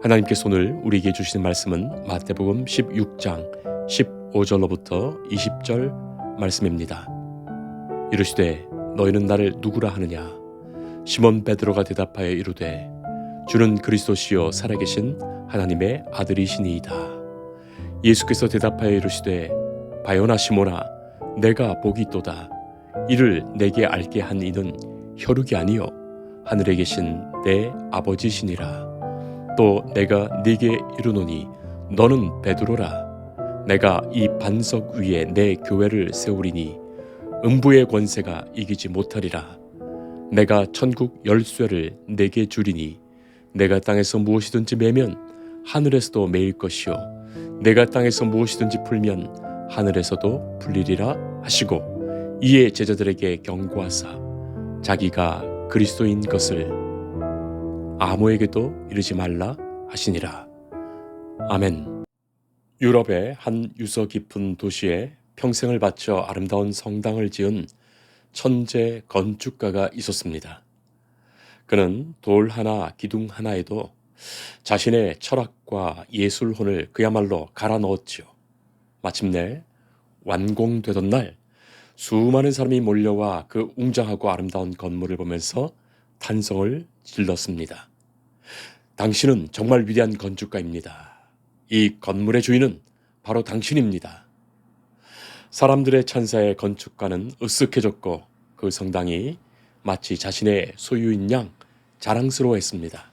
하나님께서 오늘 우리에게 주시는 말씀은 마태복음 16장 15절로부터 20절 말씀입니다. 이르시되 너희는 나를 누구라 하느냐? 시몬 베드로가 대답하여 이르되 주는 그리스도시요 살아계신 하나님의 아들이시니이다. 예수께서 대답하여 이르시되 바요나 시몬아 내가 복이 있도다. 이를 내게 알게 한 이는 혈육이 아니요 하늘에 계신 내 아버지시니라. 또 내가 네게 이르노니 너는 베드로라. 내가 이 반석 위에 내 교회를 세우리니 음부의 권세가 이기지 못하리라. 내가 천국 열쇠를 내게 주리니 내가 땅에서 무엇이든지 매면 하늘에서도 매일 것이요 내가 땅에서 무엇이든지 풀면 하늘에서도 풀리리라 하시고 이에 제자들에게 경고하사 자기가 그리스도인 것을 아무에게도 이르지 말라 하시니라. 아멘. 유럽의 한 유서 깊은 도시에 평생을 바쳐 아름다운 성당을 지은 천재 건축가가 있었습니다. 그는 돌 하나, 기둥 하나에도 자신의 철학과 예술혼을 그야말로 갈아 넣었지요. 마침내 완공되던 날 수많은 사람이 몰려와 그 웅장하고 아름다운 건물을 보면서 탄성을 질렀습니다. 당신은 정말 위대한 건축가입니다. 이 건물의 주인은 바로 당신입니다. 사람들의 찬사에 건축가는 으쓱해졌고 그 성당이 마치 자신의 소유인 양 자랑스러워했습니다.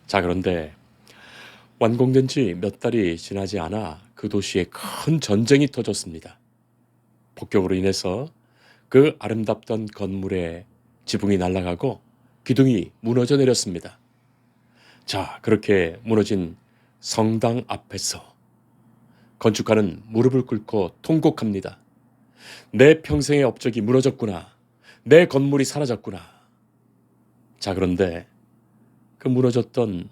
자, 그런데 완공된 지 몇 달이 지나지 않아 그 도시에 큰 전쟁이 터졌습니다. 폭격으로 인해서 그 아름답던 건물의 지붕이 날아가고 기둥이 무너져 내렸습니다. 자, 그렇게 무너진 성당 앞에서 건축가는 무릎을 꿇고 통곡합니다. 내 평생의 업적이 무너졌구나. 내 건물이 사라졌구나. 자, 그런데 그 무너졌던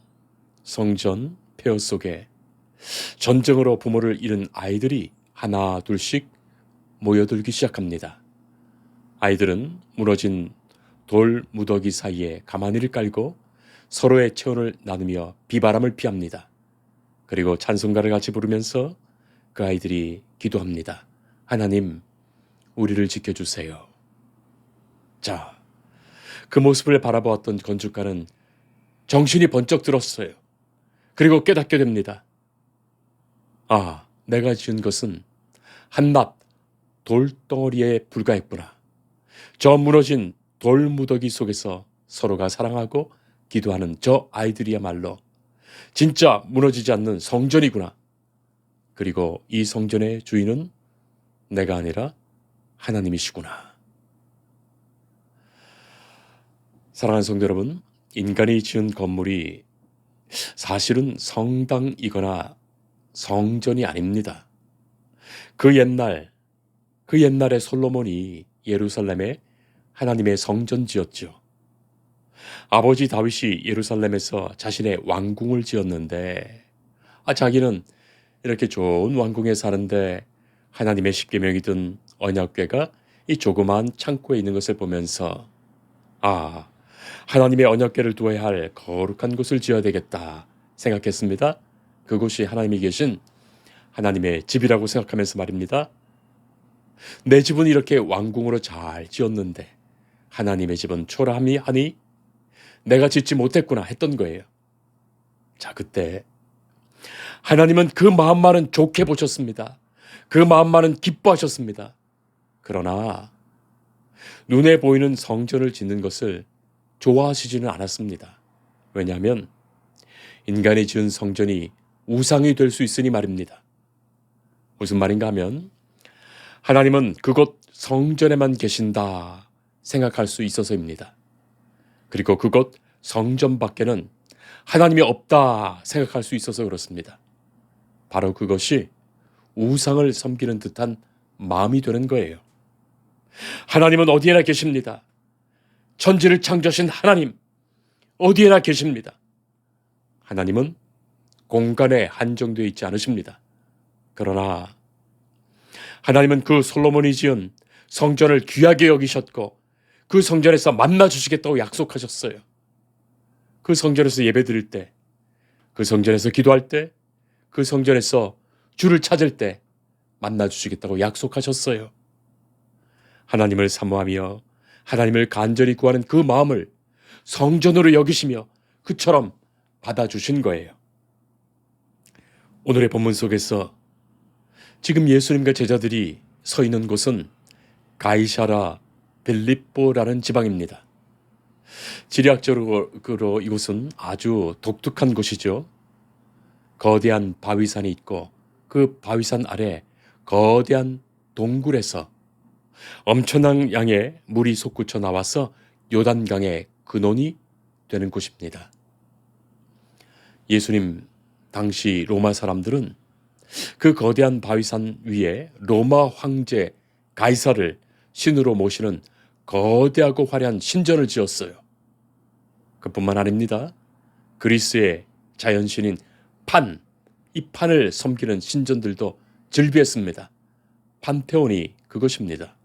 성전 폐허 속에 전쟁으로 부모를 잃은 아이들이 하나 둘씩 모여들기 시작합니다. 아이들은 무너진 돌 무더기 사이에 가마니를 깔고 서로의 체온을 나누며 비바람을 피합니다. 그리고 찬송가를 같이 부르면서 그 아이들이 기도합니다. 하나님, 우리를 지켜주세요. 자, 그 모습을 바라보았던 건축가는 정신이 번쩍 들었어요. 그리고 깨닫게 됩니다. 아, 내가 지은 것은 한낱 돌덩어리에 불과했구나. 저 무너진 돌무더기 속에서 서로가 사랑하고 기도하는 저 아이들이야말로 진짜 무너지지 않는 성전이구나. 그리고 이 성전의 주인은 내가 아니라 하나님이시구나. 사랑하는 성도 여러분, 인간이 지은 건물이 사실은 성당이거나 성전이 아닙니다. 그 옛날에 솔로몬이 예루살렘에 하나님의 성전 지었죠. 아버지 다윗이 예루살렘에서 자신의 왕궁을 지었는데 자기는 이렇게 좋은 왕궁에 사는데 하나님의 십계명이든 언약궤가 이 조그마한 창고에 있는 것을 보면서 하나님의 언약궤를 두어야 할 거룩한 곳을 지어야 되겠다 생각했습니다. 그곳이 하나님이 계신 하나님의 집이라고 생각하면서 말입니다. 내 집은 이렇게 왕궁으로 잘 지었는데 하나님의 집은 초라함이 하니 내가 짓지 못했구나 했던 거예요. 자, 그때 하나님은 그 마음만은 좋게 보셨습니다. 그 마음만은 기뻐하셨습니다. 그러나 눈에 보이는 성전을 짓는 것을 좋아하시지는 않았습니다. 왜냐하면 인간이 지은 성전이 우상이 될 수 있으니 말입니다. 무슨 말인가 하면 하나님은 그곳 성전에만 계신다 생각할 수 있어서입니다. 그리고 그곳 성전 밖에는 하나님이 없다 생각할 수 있어서 그렇습니다. 바로 그것이 우상을 섬기는 듯한 마음이 되는 거예요. 하나님은 어디에나 계십니다. 천지를 창조하신 하나님 어디에나 계십니다. 하나님은 공간에 한정되어 있지 않으십니다. 그러나 하나님은 그 솔로몬이 지은 성전을 귀하게 여기셨고 그 성전에서 만나 주시겠다고 약속하셨어요. 그 성전에서 예배드릴 때 그 성전에서 기도할 때, 그 성전에서 주를 찾을 때 만나주시겠다고 약속하셨어요. 하나님을 사모하며 하나님을 간절히 구하는 그 마음을 성전으로 여기시며 그처럼 받아주신 거예요. 오늘의 본문 속에서 지금 예수님과 제자들이 서 있는 곳은 가이사라 빌립보라는 지방입니다. 지리학적으로 이곳은 아주 독특한 곳이죠. 거대한 바위산이 있고 그 바위산 아래 거대한 동굴에서 엄청난 양의 물이 솟구쳐 나와서 요단강의 근원이 되는 곳입니다. 예수님 당시 로마 사람들은 그 거대한 바위산 위에 로마 황제 가이사를 신으로 모시는 거대하고 화려한 신전을 지었어요. 그뿐만 아닙니다. 그리스의 자연신인 판, 이 판을 섬기는 신전들도 즐비했습니다. 판테온이 그것입니다.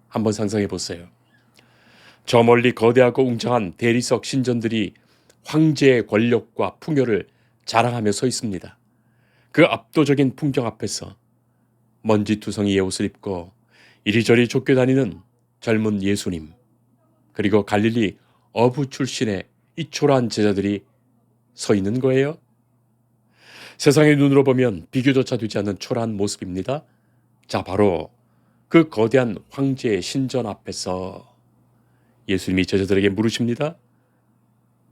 한번 상상해 보세요. 저 멀리 거대하고 웅장한 대리석 신전들이 황제의 권력과 풍요를 자랑하며 서 있습니다. 그 압도적인 풍경 앞에서 먼지투성이의 옷을 입고 이리저리 쫓겨다니는 젊은 예수님, 그리고 갈릴리 어부 출신의 이 초라한 제자들이 서 있는 거예요. 세상의 눈으로 보면 비교조차 되지 않는 초라한 모습입니다. 자, 바로 그 거대한 황제의 신전 앞에서 예수님이 제자들에게 물으십니다.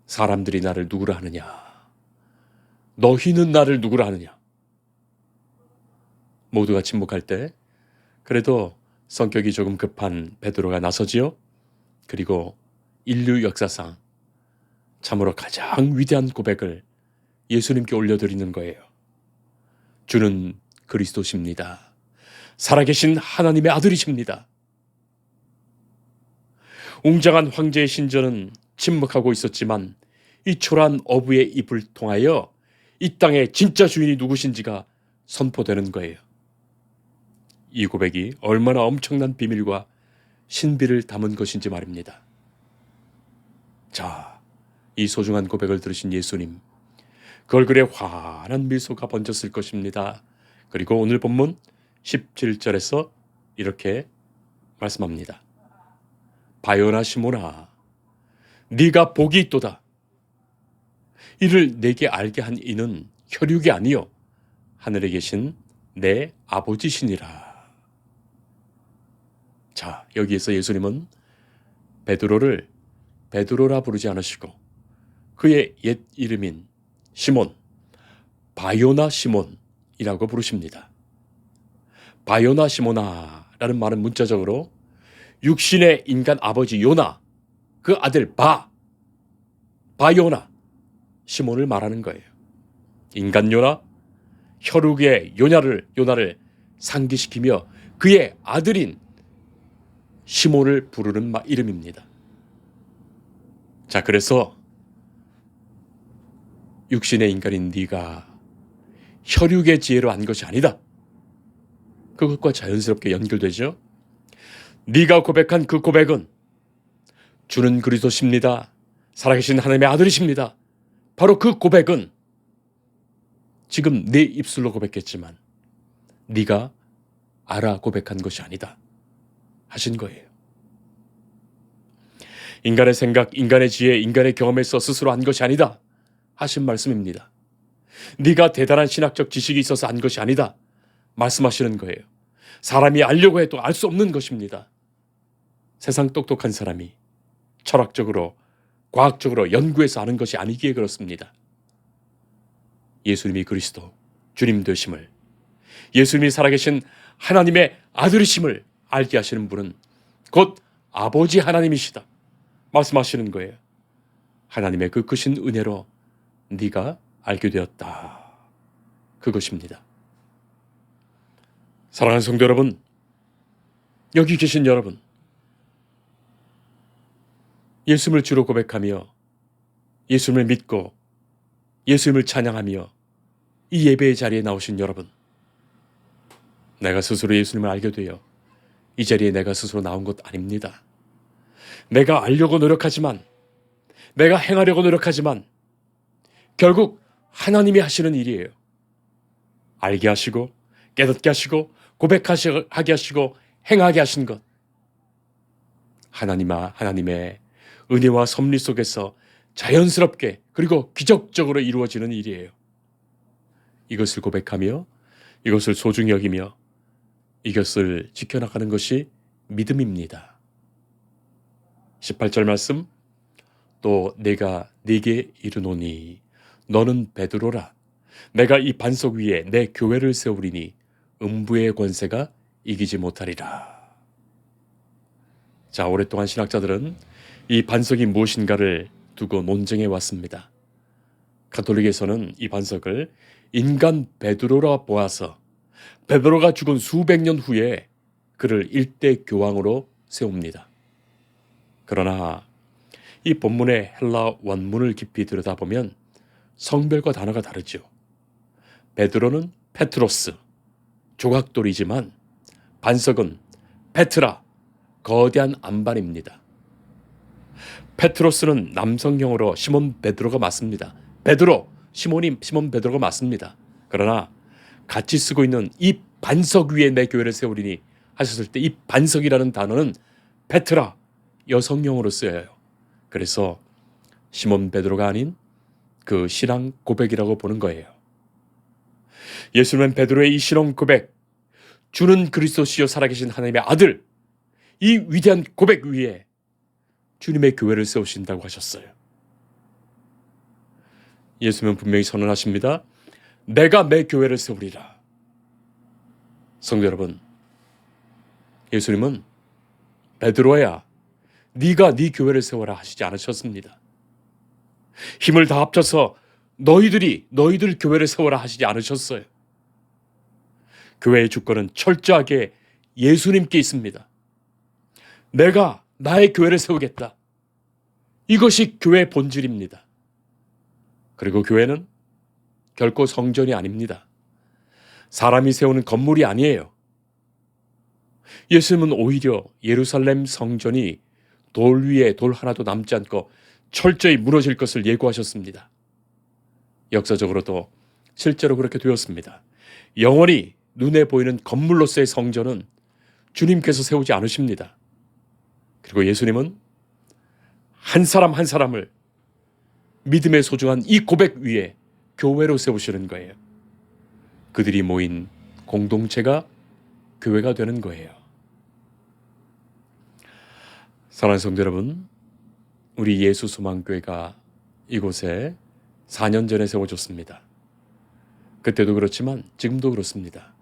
사람들이 나를 누구라 하느냐? 너희는 나를 누구라 하느냐? 모두가 침묵할 때 그래도 성격이 조금 급한 베드로가 나서지요. 그리고 인류 역사상 참으로 가장 위대한 고백을 예수님께 올려드리는 거예요. 주는 그리스도십니다. 살아계신 하나님의 아들이십니다. 웅장한 황제의 신전은 침묵하고 있었지만 이 초라한 어부의 입을 통하여 이 땅의 진짜 주인이 누구신지가 선포되는 거예요. 이 고백이 얼마나 엄청난 비밀과 신비를 담은 것인지 말입니다. 자, 이 소중한 고백을 들으신 예수님, 그 얼굴에 환한 미소가 번졌을 것입니다. 그리고 오늘 본문 17절에서 이렇게 말씀합니다. 바요나 시모나, 네가 복이 있도다. 이를 내게 알게 한 이는 혈육이 아니요 하늘에 계신 내 아버지시니라. 자, 여기에서 예수님은 베드로를 베드로라 부르지 않으시고 그의 옛 이름인 시몬, 바요나 시몬이라고 부르십니다. 바요나 시모나라는 말은 문자적으로 육신의 인간 아버지 요나, 그 아들 바요나, 시몬을 말하는 거예요. 인간 요나, 혈육의 요나를 상기시키며 그의 아들인 시몬을 부르는 이름입니다. 자, 그래서 육신의 인간인 네가 혈육의 지혜로 한 것이 아니다. 그것과 자연스럽게 연결되죠. 네가 고백한 그 고백은 주는 그리스도십니다. 살아계신 하나님의 아들이십니다. 바로 그 고백은 지금 내 입술로 고백했지만 네가 알아 고백한 것이 아니다 하신 거예요. 인간의 생각, 인간의 지혜, 인간의 경험에서 스스로 한 것이 아니다 하신 말씀입니다. 네가 대단한 신학적 지식이 있어서 한 것이 아니다 말씀하시는 거예요. 사람이 알려고 해도 알 수 없는 것입니다. 세상 똑똑한 사람이 철학적으로, 과학적으로 연구해서 아는 것이 아니기에 그렇습니다. 예수님이 그리스도, 주님 되심을, 예수님이 살아계신 하나님의 아들이심을 알게 하시는 분은 곧 아버지 하나님이시다 말씀하시는 거예요. 하나님의 그 크신 은혜로 네가 알게 되었다. 그것입니다. 사랑하는 성도 여러분, 여기 계신 여러분, 예수님을 주로 고백하며 예수님을 믿고 예수님을 찬양하며 이 예배의 자리에 나오신 여러분, 내가 스스로 예수님을 알게 되어 이 자리에 내가 스스로 나온 것 아닙니다. 내가 알려고 노력하지만, 내가 행하려고 노력하지만 결국 하나님이 하시는 일이에요. 알게 하시고 깨닫게 하시고 고백하게 하시고 행하게 하신 것. 하나님의 은혜와 섭리 속에서 자연스럽게 그리고 기적적으로 이루어지는 일이에요. 이것을 고백하며 이것을 소중히 여기며 이것을 지켜나가는 것이 믿음입니다. 18절 말씀, 또 내가 네게 이르노니 너는 베드로라. 내가 이 반석 위에 내 교회를 세우리니 음부의 권세가 이기지 못하리라. 자, 오랫동안 신학자들은 이 반석이 무엇인가를 두고 논쟁해 왔습니다. 가톨릭에서는 이 반석을 인간 베드로라 보아서 베드로가 죽은 수백 년 후에 그를 일대 교황으로 세웁니다. 그러나 이 본문의 헬라 원문을 깊이 들여다보면 성별과 단어가 다르죠. 베드로는 페트로스, 조각돌이지만 반석은 페트라, 거대한 안반입니다. 페트로스는 남성형으로 시몬 베드로가 맞습니다. 베드로, 시몬 베드로가 맞습니다. 그러나 같이 쓰고 있는 이 반석 위에 내 교회를 세우리니 하셨을 때 이 반석이라는 단어는 페트라, 여성형으로 쓰여요. 그래서 시몬 베드로가 아닌 그 신앙 고백이라고 보는 거예요. 예수님은 베드로의 이 신앙 고백, 주는 그리스도시요 살아계신 하나님의 아들, 이 위대한 고백 위에 주님의 교회를 세우신다고 하셨어요. 예수님은 분명히 선언하십니다. 내가 내 교회를 세우리라. 성도 여러분, 예수님은 베드로야, 네가 네 교회를 세워라 하시지 않으셨습니다. 힘을 다 합쳐서 너희들 교회를 세워라 하시지 않으셨어요. 교회의 주권은 철저하게 예수님께 있습니다. 내가 나의 교회를 세우겠다. 이것이 교회의 본질입니다. 그리고 교회는 결코 성전이 아닙니다. 사람이 세우는 건물이 아니에요. 예수님은 오히려 예루살렘 성전이 돌 위에 돌 하나도 남지 않고 철저히 무너질 것을 예고하셨습니다. 역사적으로도 실제로 그렇게 되었습니다. 영원히 눈에 보이는 건물로서의 성전은 주님께서 세우지 않으십니다. 그리고 예수님은 한 사람 한 사람을 믿음의 소중한 이 고백 위에 교회로 세우시는 거예요. 그들이 모인 공동체가 교회가 되는 거예요. 사랑하는 성도 여러분, 우리 예수소망교회가 이곳에 4년 전에 세워졌습니다. 그때도 그렇지만 지금도 그렇습니다.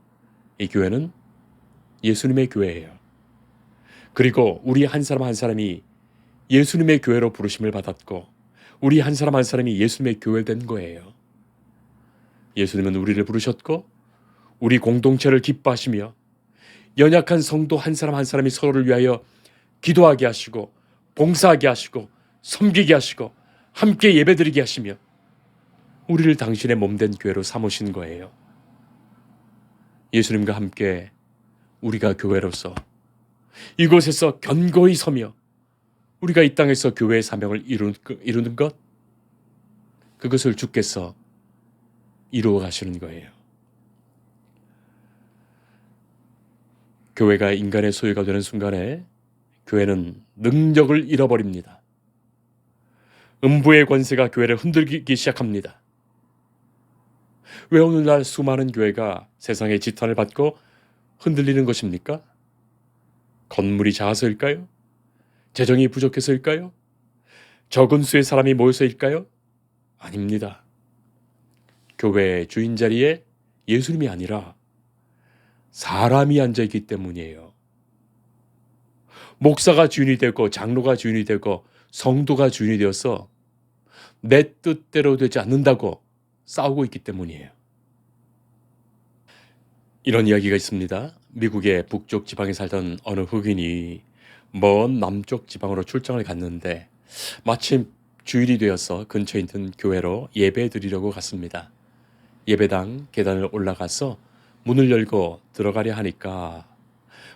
이 교회는 예수님의 교회예요. 그리고 우리 한 사람 한 사람이 예수님의 교회로 부르심을 받았고 우리 한 사람 한 사람이 예수님의 교회 된 거예요. 예수님은 우리를 부르셨고 우리 공동체를 기뻐하시며 연약한 성도 한 사람 한 사람이 서로를 위하여 기도하게 하시고 봉사하게 하시고 섬기게 하시고 함께 예배드리게 하시며 우리를 당신의 몸된 교회로 삼으신 거예요. 예수님과 함께 우리가 교회로서 이곳에서 견고히 서며 우리가 이 땅에서 교회의 사명을 이루는 것, 그것을 주께서 이루어 가시는 거예요. 교회가 인간의 소유가 되는 순간에 교회는 능력을 잃어버립니다. 음부의 권세가 교회를 흔들기 시작합니다. 왜 오늘날 수많은 교회가 세상의 지탄을 받고 흔들리는 것입니까? 건물이 작아서일까요? 재정이 부족해서일까요? 적은 수의 사람이 모여서일까요? 아닙니다. 교회의 주인 자리에 예수님이 아니라 사람이 앉아있기 때문이에요. 목사가 주인이 되고 장로가 주인이 되고 성도가 주인이 되어서 내 뜻대로 되지 않는다고 싸우고 있기 때문이에요. 이런 이야기가 있습니다. 미국의 북쪽 지방에 살던 어느 흑인이 먼 남쪽 지방으로 출장을 갔는데 마침 주일이 되어서 근처에 있는 교회로 예배 드리려고 갔습니다. 예배당 계단을 올라가서 문을 열고 들어가려 하니까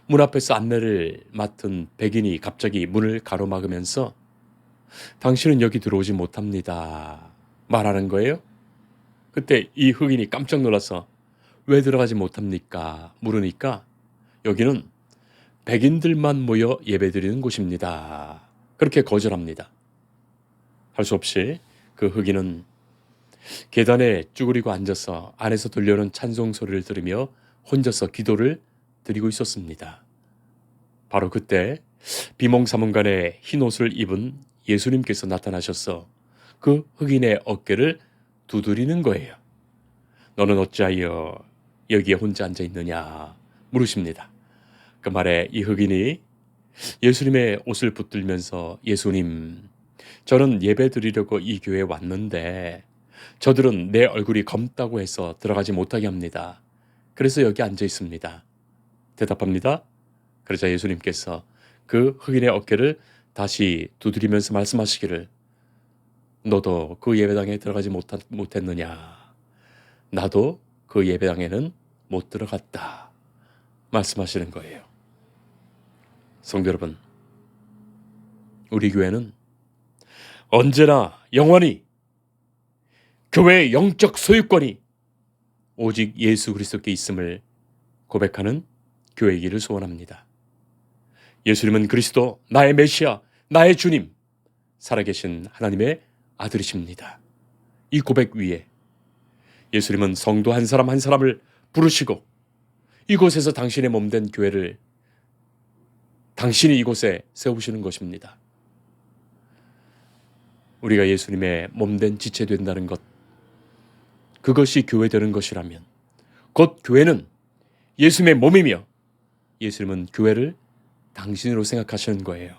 문 앞에서 안내를 맡은 백인이 갑자기 문을 가로막으면서 당신은 여기 들어오지 못합니다 말하는 거예요. 그때 이 흑인이 깜짝 놀라서 왜 들어가지 못합니까? 물으니까 여기는 백인들만 모여 예배드리는 곳입니다. 그렇게 거절합니다. 할 수 없이 그 흑인은 계단에 쭈그리고 앉아서 안에서 들려오는 찬송 소리를 들으며 혼자서 기도를 드리고 있었습니다. 바로 그때 비몽사몽간에 흰 옷을 입은 예수님께서 나타나셔서 그 흑인의 어깨를 두드리는 거예요. 너는 어찌하여 여기에 혼자 앉아 있느냐 물으십니다. 그 말에 이 흑인이 예수님의 옷을 붙들면서 예수님, 저는 예배 드리려고 이 교회에 왔는데 저들은 내 얼굴이 검다고 해서 들어가지 못하게 합니다. 그래서 여기 앉아 있습니다. 대답합니다. 그러자 예수님께서 그 흑인의 어깨를 다시 두드리면서 말씀하시기를 너도 그 예배당에 들어가지 못했느냐? 나도 그 예배당에는 못 들어갔다. 말씀하시는 거예요. 성도 여러분, 우리 교회는 언제나 영원히 교회의 영적 소유권이 오직 예수 그리스도께 있음을 고백하는 교회이기를 소원합니다. 예수님은 그리스도, 나의 메시아, 나의 주님, 살아계신 하나님의 아들이십니다. 이 고백 위에 예수님은 성도 한 사람 한 사람을 부르시고 이곳에서 당신의 몸된 교회를 당신이 이곳에 세우시는 것입니다. 우리가 예수님의 몸된 지체 된다는 것, 그것이 교회 되는 것이라면 곧 교회는 예수님의 몸이며 예수님은 교회를 당신으로 생각하시는 거예요.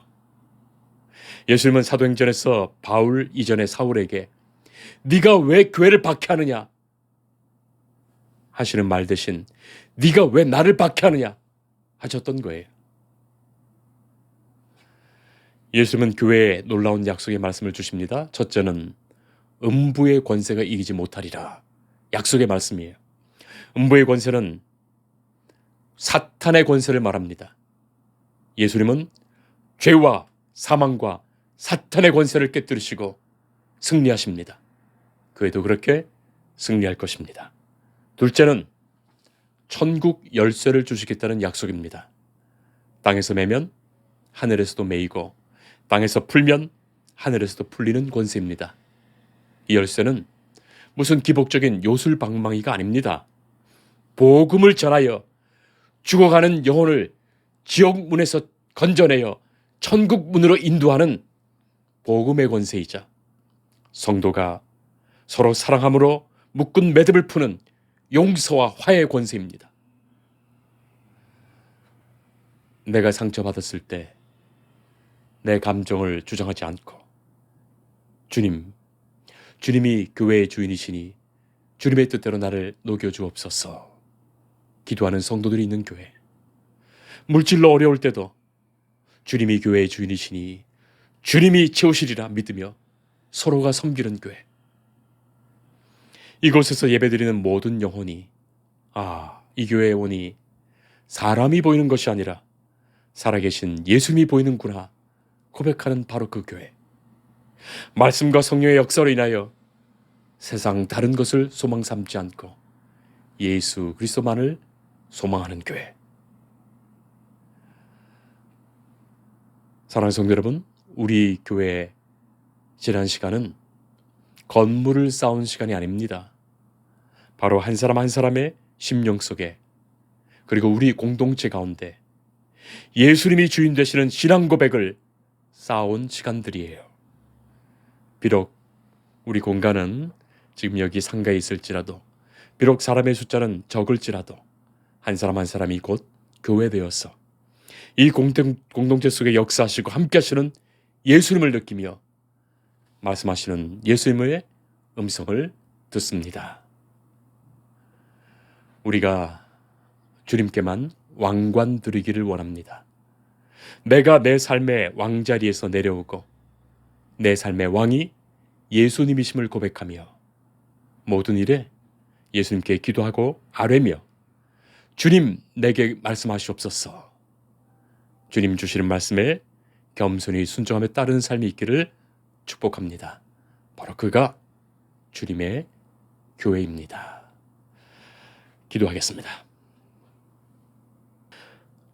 예수님은 사도행전에서 바울 이전의 사울에게 네가 왜 교회를 박해하느냐 하시는 말 대신 네가 왜 나를 박해하느냐 하셨던 거예요. 예수님은 교회에 놀라운 약속의 말씀을 주십니다. 첫째는 음부의 권세가 이기지 못하리라. 약속의 말씀이에요. 음부의 권세는 사탄의 권세를 말합니다. 예수님은 죄와 사망과 사탄의 권세를 깨뜨리시고 승리하십니다. 교회도 그렇게 승리할 것입니다. 둘째는 천국 열쇠를 주시겠다는 약속입니다. 땅에서 매면 하늘에서도 매이고 땅에서 풀면 하늘에서도 풀리는 권세입니다. 이 열쇠는 무슨 기복적인 요술방망이가 아닙니다. 복음을 전하여 죽어가는 영혼을 지옥문에서 건져내어 천국 문으로 인도하는 복음의 권세이자 성도가 서로 사랑함으로 묶은 매듭을 푸는 용서와 화해의 권세입니다. 내가 상처받았을 때 내 감정을 주장하지 않고 주님이 교회의 주인이시니 주님의 뜻대로 나를 녹여주옵소서 기도하는 성도들이 있는 교회, 물질로 어려울 때도 주님이 교회의 주인이시니 주님이 채우시리라 믿으며 서로가 섬기는 교회, 이곳에서 예배드리는 모든 영혼이 이 교회에 오니 사람이 보이는 것이 아니라 살아계신 예수님이 보이는구나 고백하는 바로 그 교회, 말씀과 성령의 역사로 인하여 세상 다른 것을 소망 삼지 않고 예수 그리스도만을 소망하는 교회. 사랑하는 성도 여러분, 우리 교회의 지난 시간은 건물을 쌓은 시간이 아닙니다. 바로 한 사람 한 사람의 심령 속에 그리고 우리 공동체 가운데 예수님이 주인 되시는 신앙 고백을 쌓아온 시간들이에요. 비록 우리 공간은 지금 여기 상가에 있을지라도, 비록 사람의 숫자는 적을지라도 한 사람 한 사람이 곧 교회 되어서 이 공동체 속에 역사하시고 함께 하시는 예수님을 느끼며 말씀하시는 예수님의 음성을 듣습니다. 우리가 주님께만 왕관 드리기를 원합니다. 내가 내 삶의 왕자리에서 내려오고 내 삶의 왕이 예수님이심을 고백하며 모든 일에 예수님께 기도하고 아뢰며 주님 내게 말씀하시옵소서, 주님 주시는 말씀에 겸손히 순종하며 따르는 삶이 있기를 축복합니다. 바로 그가 주님의 교회입니다. 기도하겠습니다.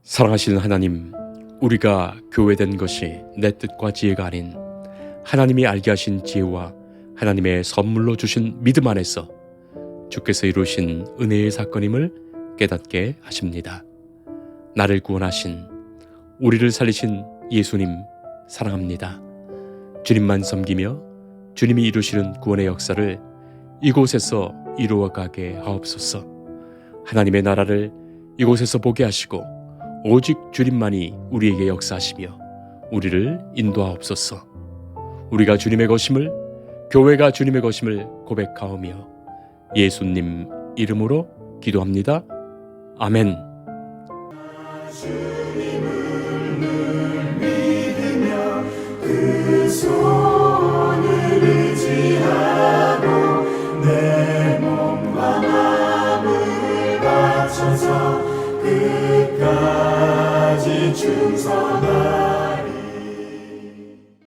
사랑하시는 하나님, 우리가 교회된 것이 내 뜻과 지혜가 아닌 하나님이 알게 하신 지혜와 하나님의 선물로 주신 믿음 안에서 주께서 이루신 은혜의 사건임을 깨닫게 하십니다. 나를 구원하신, 우리를 살리신 예수님 사랑합니다. 주님만 섬기며 주님이 이루시는 구원의 역사를 이곳에서 이루어가게 하옵소서. 하나님의 나라를 이곳에서 보게 하시고 오직 주님만이 우리에게 역사하시며 우리를 인도하옵소서. 우리가 주님의 것임을, 교회가 주님의 것임을 고백하오며 예수님 이름으로 기도합니다. 아멘. 주님을 늘 믿으며 그 손을 의지하고 내 몸과 마음을 바쳐서 끝까지 충성하리.